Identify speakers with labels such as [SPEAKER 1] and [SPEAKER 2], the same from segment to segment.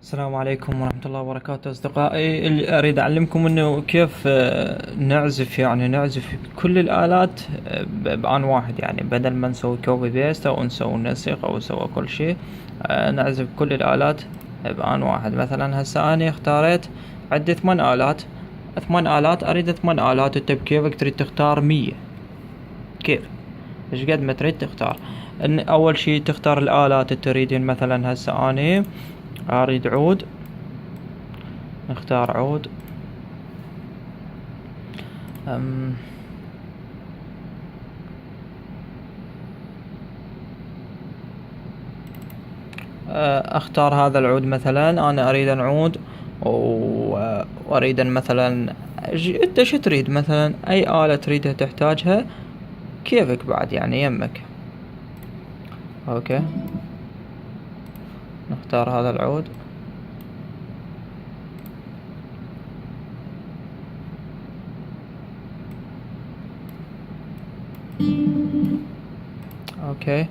[SPEAKER 1] السلام عليكم ورحمة الله وبركاته أصدقائي. اللي أريد أعلمكم إنه كيف نعزف، يعني نعزف كل الآلات بآن واحد، يعني بدل ما نسوي كوبي بيست أو نسوي نسخ أو نسوي كل شيء. نعزف كل الآلات بآن واحد. مثلا هسه أنا اختاريت عندي 8 آلات. 8 آلات، أريد 8 آلات. أنت بكيفك تريد تختار 100، كيف ايش قد ما تريد تختار. إن أول شي تختار الآلات اللي تريدين. مثلا هسه أنا اريد عود، نختار عود. أم اختار هذا العود. مثلا انا اريد عود واريد مثلا انت شو تريد، مثلا اي آلة تريدها تحتاجها كيفك بعد، يعني يمك. اوكي، نختار هذا العود. اوكي،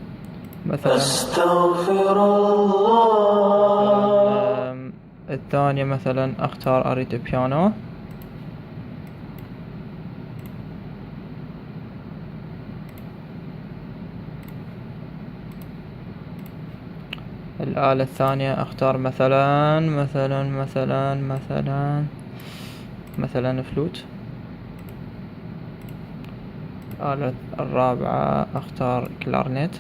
[SPEAKER 1] مثلا
[SPEAKER 2] أستغفر الله.
[SPEAKER 1] الثانية مثلا اختار اريد بيانو. الآلة الثانية اختار مثلا فلوت. الآلة الرابعة اختار كلارنيت.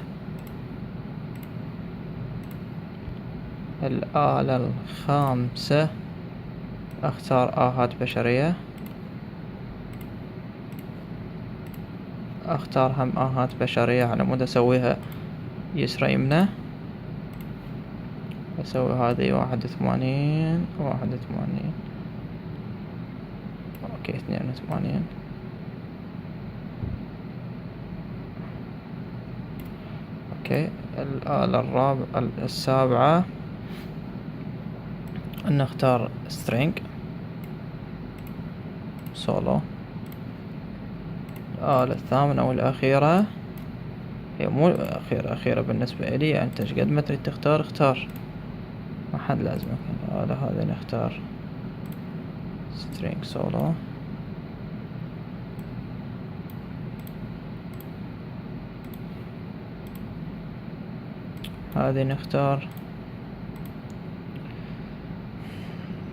[SPEAKER 1] الآلة الخامسة اختار آهات بشرية. اختار هم آهات بشرية على مود اسويها يسرى يمنى. اسوي هذه 81 81. اوكي 82. اوكي، الآلة السابعة نختار سترينج سولو. الآلة الثامنة والأخيرة، هي مو أخيرة بالنسبة إلي، أنت إيش قد ما تريد تختار اختار، ما حد لازمك. الآلة هذه نختار سترينج سولو. هذه نختار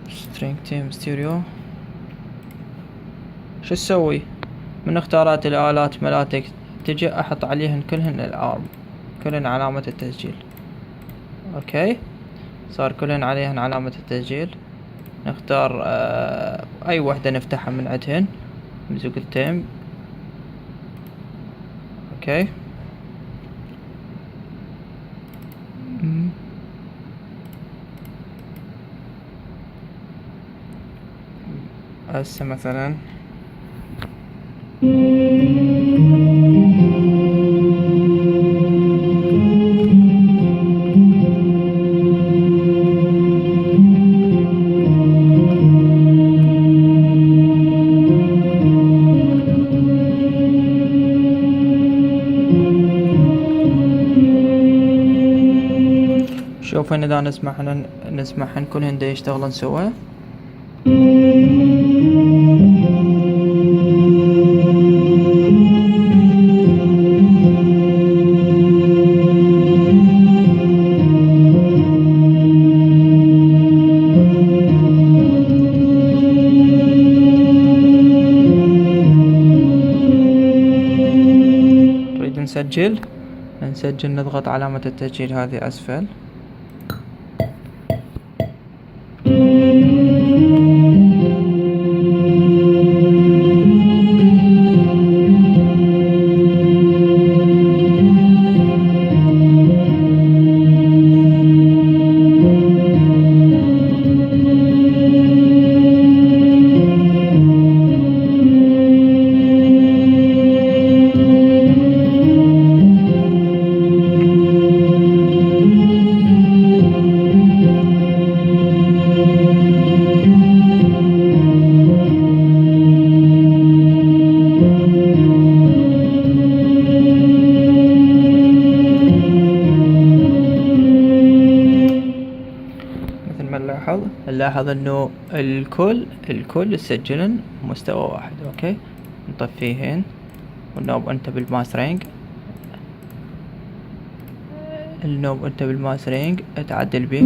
[SPEAKER 1] سترينج تيم ستيريو. شو تسوي من اختارات الآلات ملاتك؟ تجي احط عليهن كلهن الارم، كلهن علامة التسجيل. اوكي، صار كلهن عليهن علامة التسجيل. نختار اي وحدة نفتحها من عندهن. ميوزك تيم. اوكي، هسه مثلا شوف هنا دا نسمعهن كلهن دا يشتغلن سوا. نريد نسجل نضغط علامة التسجيل هذه أسفل. ما نلاحظ انه الكل يسجلن مستوى واحد. اوكي، نطفيهن والنوب انت بالماسترينج، النوب انت بالماسترينج تعدل بيه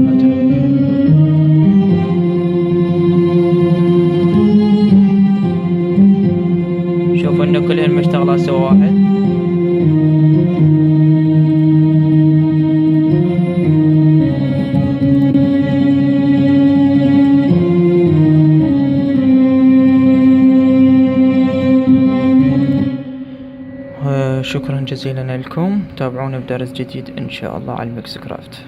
[SPEAKER 1] شوف انه كلهن مشتغلات سوا واحد. شكرا جزيلا لكم، تابعونا بدرس جديد ان شاء الله على الميكس كرافت.